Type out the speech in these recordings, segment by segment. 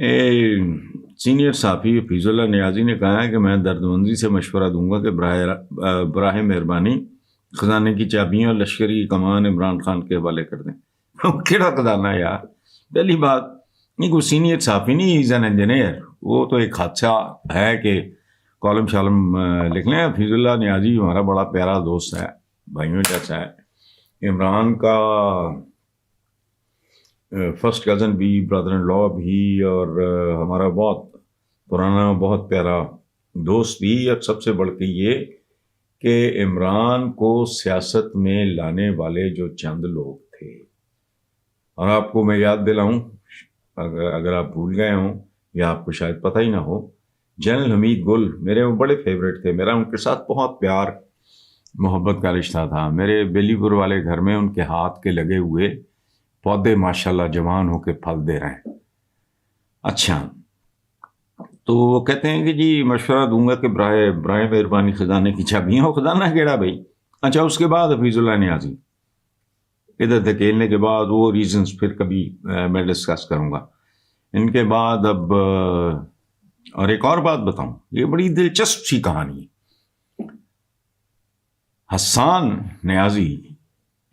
Senior صحافی حفیظ اللہ نیازی نے کہا ہے کہ میں دردمندی سے مشورہ دوں گا کہ براہ مہربانی خزانے کی چابیاں اور لشکری کمان عمران خان کے حوالے کر دیں. کیڑا خزانہ یار؟ پہلی بات نہیں، کوئی سینئر صحافی نہیں، ایز این انجینئر. وہ تو ایک حادثہ ہے کہ کالم شالم لکھ لیں. حفیظ اللہ نیازی ہمارا بڑا پیارا دوست ہے، بھائیوں جیسا ہے، عمران کا فرسٹ کزن بھی، برادر ان لا بھی، اور ہمارا بہت پرانا بہت پیارا دوست بھی. اور سب سے بڑھ کے یہ کہ عمران کو سیاست میں لانے والے جو چند لوگ تھے، اور آپ کو میں یاد دلاؤں اگر آپ بھول گئے ہوں یا آپ کو شاید پتہ ہی نہ ہو، جنرل حمید گل میرے وہ بڑے فیوریٹ تھے. میرا ان کے ساتھ بہت پیار محبت کا رشتہ تھا. میرے بیلی پور والے گھر میں ان کے ہاتھ کے لگے ہوئے پودے ماشاءاللہ جوان ہو کے پھل دے رہے ہیں. اچھا، تو وہ کہتے ہیں کہ جی مشورہ دوں گا کہ برائے مہربانی خزانے کی چابیاں. ہو خزانہ کیڑا بھائی؟ اچھا، اس کے بعد حفیظ اللہ نیازی ادھر دھکیلنے کے بعد وہ ریزنز پھر کبھی میں ڈسکس کروں گا. ان کے بعد اب اور ایک اور بات بتاؤں، یہ بڑی دلچسپ سی کہانی ہے. حسان نیازی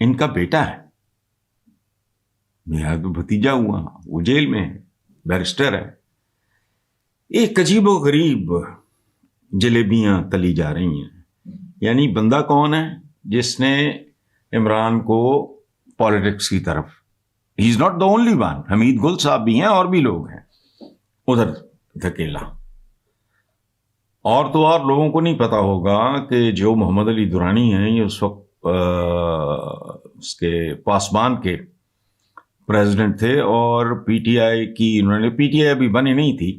ان کا بیٹا ہے، میرا تو بھتیجا ہوا، وہ جیل میں ہے، بیرسٹر ہے. ایک عجیب و غریب جلیبیاں تلی جا رہی ہیں. یعنی بندہ کون ہے جس نے عمران کو پالیٹکس کی طرف، he is not the only one, Hamid Gul صاحب بھی ہیں اور بھی لوگ ہیں، ادھر دھکیلا. اور تو اور لوگوں کو نہیں پتا ہوگا کہ جو محمد علی درانی ہیں یہ اس وقت اس کے پاسبان کے پریزیڈنٹ تھے، اور پی ٹی آئی کی انہوں نے، پی ٹی آئی ابھی بنی نہیں تھی،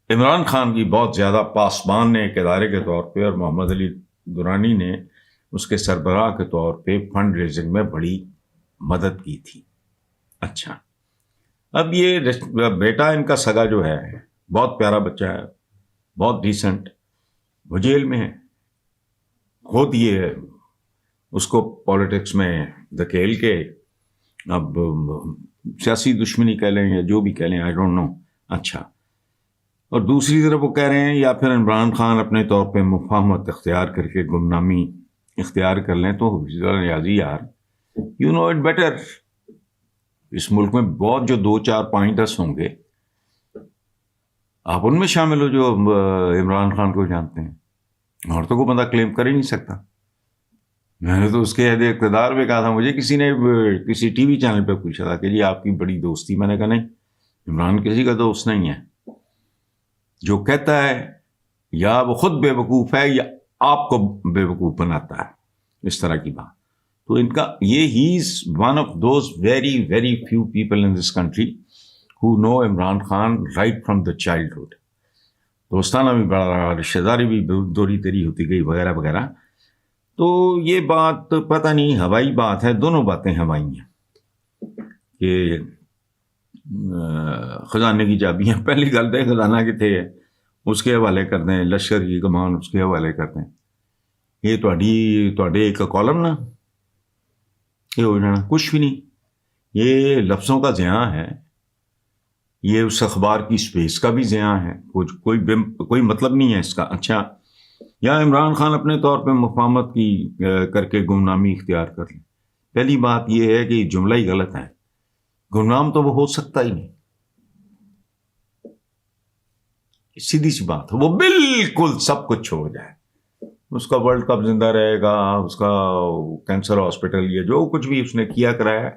عمران خان کی بہت زیادہ پاسبان نے ایک ادارے کے طور پہ، اور محمد علی درانی نے اس کے سربراہ کے طور پہ فنڈ ریزنگ میں بڑی مدد کی تھی. اچھا، اب یہ بیٹا ان کا سگا جو ہے بہت پیارا بچہ ہے، بہت ڈیسنٹ، وہ جیل میں ہے. خود یہ اس کو پالیٹکس میں دھکیل کے اب سیاسی دشمنی کہہ لیں یا جو بھی کہہ لیں، آئی ڈونٹ نو. اچھا، اور دوسری طرف وہ کہہ رہے ہیں یا پھر عمران خان اپنے طور پہ مفاہمت اختیار کر کے گمنامی اختیار کر لیں. تو حفیظ اللہ نیازی یار، یو نو اٹ بیٹر. اس ملک میں بہت جو 2-4 پوائنٹرس ہوں گے، آپ ان میں شامل ہو جو عمران خان کو جانتے ہیں. اور تو کوئی بندہ کلیم کر ہی نہیں سکتا. میں نے تو اس کے عہد اقتدار میں کہا تھا، مجھے کسی نے کسی ٹی وی چینل پہ پوچھا تھا کہ جی آپ کی بڑی دوستی، میں نے کہا نہیں، عمران کسی کا دوست نہیں ہے. جو کہتا ہے یا وہ خود بے وقوف ہے یا آپ کو بے وقوف بناتا ہے، اس طرح کی بات. تو ان کا یہ he is one of those very very few people in this country who know Imran Khan right from the childhood. دوستانہ بھی بڑا رہا، رشتہ داری بھی دوری تیری ہوتی گئی، وغیرہ وغیرہ. تو یہ بات پتہ نہیں ہوائی بات ہے، دونوں باتیں ہوائی ہیں کہ خزانے کی چابیاں، پہلی گل تو خزانہ کتنے ہے اس کے حوالے کر دیں، لشکر کی کمان اس کے حوالے کر دیں. یہ تواڈے ایک کالم نا، یہ ہو جانا کچھ بھی نہیں. یہ لفظوں کا زیاں ہے، یہ اس اخبار کی سپیس کا بھی زیاں ہے، کوئی مطلب نہیں ہے اس کا. اچھا، یا عمران خان اپنے طور پہ مفاہمت کی کر کے گمنامی اختیار کر لیں. پہلی بات یہ ہے کہ یہ جملہ ہی غلط ہے. گمنام تو وہ ہو سکتا ہی نہیں، سیدھی سی بات ہے. وہ بالکل سب کچھ چھوڑ جائے، اس کا ورلڈ کپ زندہ رہے گا، اس کا کینسر ہاسپٹل، یہ جو کچھ بھی اس نے کیا کرایا ہے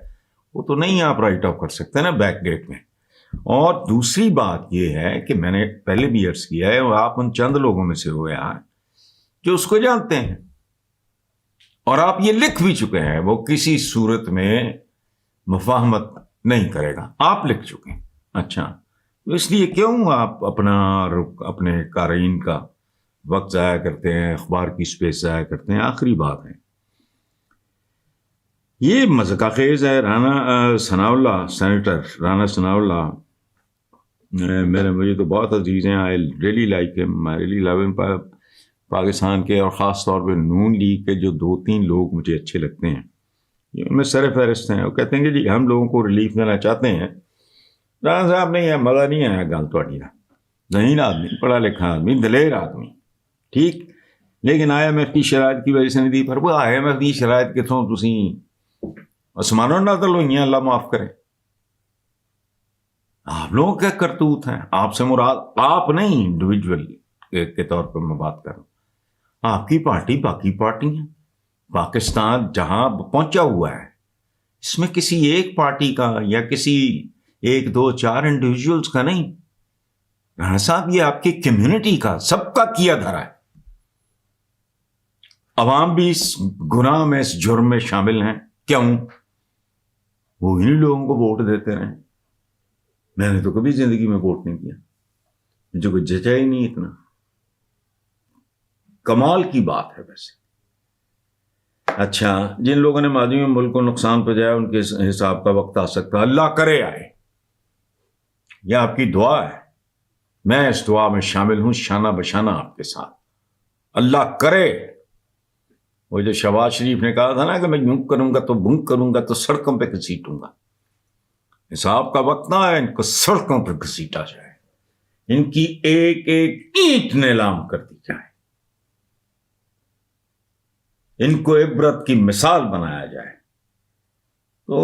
وہ تو نہیں آپ رائٹ آف کر سکتے نا بیک ڈیٹ میں. اور دوسری بات یہ ہے کہ میں نے پہلے بھی عرض کیا ہے، آپ ان چند لوگوں میں سے ہو یار جو اس کو جانتے ہیں، اور آپ یہ لکھ بھی چکے ہیں وہ کسی صورت میں مفاہمت نہیں کرے گا، آپ لکھ چکے ہیں. اچھا، تو اس لیے کیوں آپ اپنے قارئین کا وقت ضائع کرتے ہیں، اخبار کی سپیس ضائع کرتے ہیں. آخری بات ہے، یہ مذاق خیز ہے. رانا ثناء اللہ، سینیٹر رانا ثناء اللہ مجھے تو بہت عزیز ہیں. آئی ریئلی لائک ہم، آئی ریئلی لو ہم. پاکستان کے اور خاص طور پہ نون لیگ کے جو 2-3 لوگ مجھے اچھے لگتے ہیں، ان میں سر فہرست ہیں. وہ کہتے ہیں کہ جی ہم لوگوں کو ریلیف دینا چاہتے ہیں رانا صاحب نہیں ہے, مزہ نہیں آیا گل تھوڑی کا. ذہین آدمی, پڑھا لکھا آدمی, دلیر آدمی, ٹھیک, لیکن آئی ایم ایف کی شرائط کی وجہ سے نہیں دی. پر وہ آئی ایم ایف کی شرائط کتوں تسی آسمانوں نازل ہوئی ہیں, اللہ معاف کرے. آپ لوگوں کے کرتوت ہیں. آپ سے مراد آپ نہیں, انڈیویجول کے طور پر میں بات کر رہا ہوں. آپ کی پارٹی باقی پارٹی ہیں. پاکستان جہاں پہنچا ہوا ہے اس میں کسی ایک پارٹی کا یا کسی ایک دو چار انڈیویجولز کا نہیں. رانا صاحب یہ آپ کی کمیونٹی کا, سب کا کیا دھرا ہے. عوام بھی اس گناہ میں, اس جرم میں شامل ہیں. کیوں؟ وہ انہیں لوگوں کو ووٹ دیتے رہے. میں نے تو کبھی زندگی میں ووٹ نہیں کیا, مجھے کوئی جچا ہی نہیں اتنا. کمال کی بات ہے ویسے. اچھا, جن لوگوں نے ماضی میں ملک کو نقصان پہنچایا ان کے حساب کا وقت آ سکتا ہے. اللہ کرے آئے. یہ آپ کی دعا ہے, میں اس دعا میں شامل ہوں, شانہ بشانہ آپ کے ساتھ. اللہ کرے. وہ جو شہباز شریف نے کہا تھا نا کہ میں یوں کروں گا تو بنک کروں گا تو سڑکوں پہ گھسیٹوں گا, حساب کا وقت نہ ہے, ان کو سڑکوں پہ گھسیٹا جائے, ان کی ایک ایک اینٹ نیلام کر دی جائے, ان کو عبرت کی مثال بنایا جائے. تو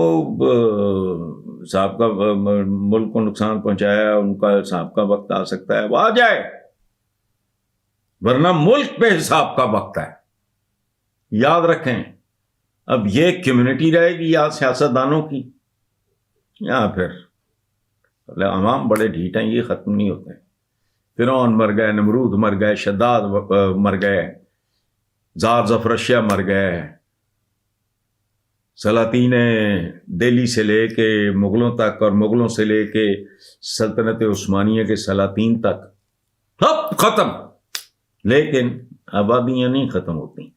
صاحب کا ملک کو نقصان پہنچایا, ان کا حساب کا وقت آ سکتا ہے, وہ آ جائے, ورنہ ملک پہ حساب کا وقت ہے. یاد رکھیں, اب یہ کمیونٹی رہے گی یا سیاستدانوں کی, یا پھر عوام بڑے ڈھیٹ ہیں, یہ ختم نہیں ہوتے. فرعون مر گئے, نمرود مر گئے, شداد مر گئے, زار ظفرشیہ مر گئے, سلاطین دہلی سے لے کے مغلوں تک اور مغلوں سے لے کے سلطنت عثمانیہ کے سلاطین تک سب ختم. لیکن آبادیاں نہیں ختم ہوتی.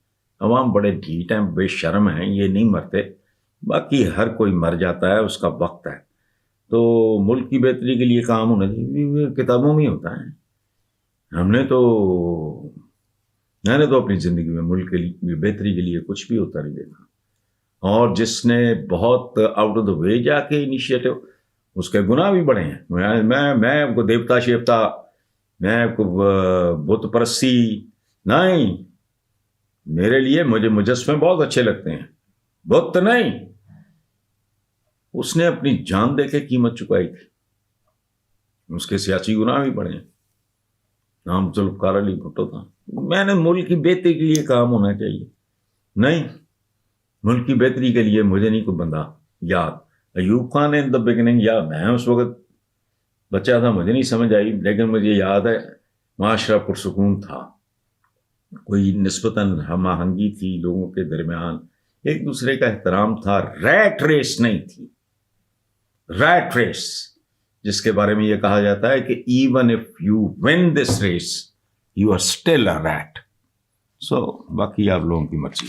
عوام بڑے ڈھیٹ ہیں, بے شرم ہیں, یہ نہیں مرتے. باقی ہر کوئی مر جاتا ہے, اس کا وقت ہے. تو ملک کی بہتری کے لیے کام ہونا چاہیے, کتابوں میں ہوتا ہے. میں نے تو اپنی زندگی میں ملک کے لیے بہتری کے لیے کچھ بھی ہوتا نہیں دیکھا. اور جس نے بہت آؤٹ آف دا وے جا کے انیشیٹو, اس کے گناہ بھی بڑے ہیں. میں کو دیوتا شیوتا, میں کو بت پرستی نہیں. میرے لیے مجھے مجسمے بہت اچھے لگتے ہیں, بت نہیں. اس نے اپنی جان دے کے قیمت چکائی تھی. اس کے سیاسی گناہ بھی بڑے ہیں. نام ذوالفقار علی بھٹو تھا. میں نے ملک کی بہتری کے لیے کام ہونا چاہیے. نہیں, ملک کی بہتری کے لیے مجھے نہیں کوئی بندہ یاد. ایوب خان ان دا بگننگ, یا میں اس وقت بچہ تھا, مجھے نہیں سمجھ آئی, لیکن مجھے یاد ہے معاشرہ پرسکون تھا, کوئی نسبتاً ہم آہنگی تھی لوگوں کے درمیان, ایک دوسرے کا احترام تھا. ریٹ ریس نہیں تھی. ریٹ ریس جس کے بارے میں یہ کہا جاتا ہے کہ even if you win this race you are still a rat. So باقی آپ لوگوں کی مرضی.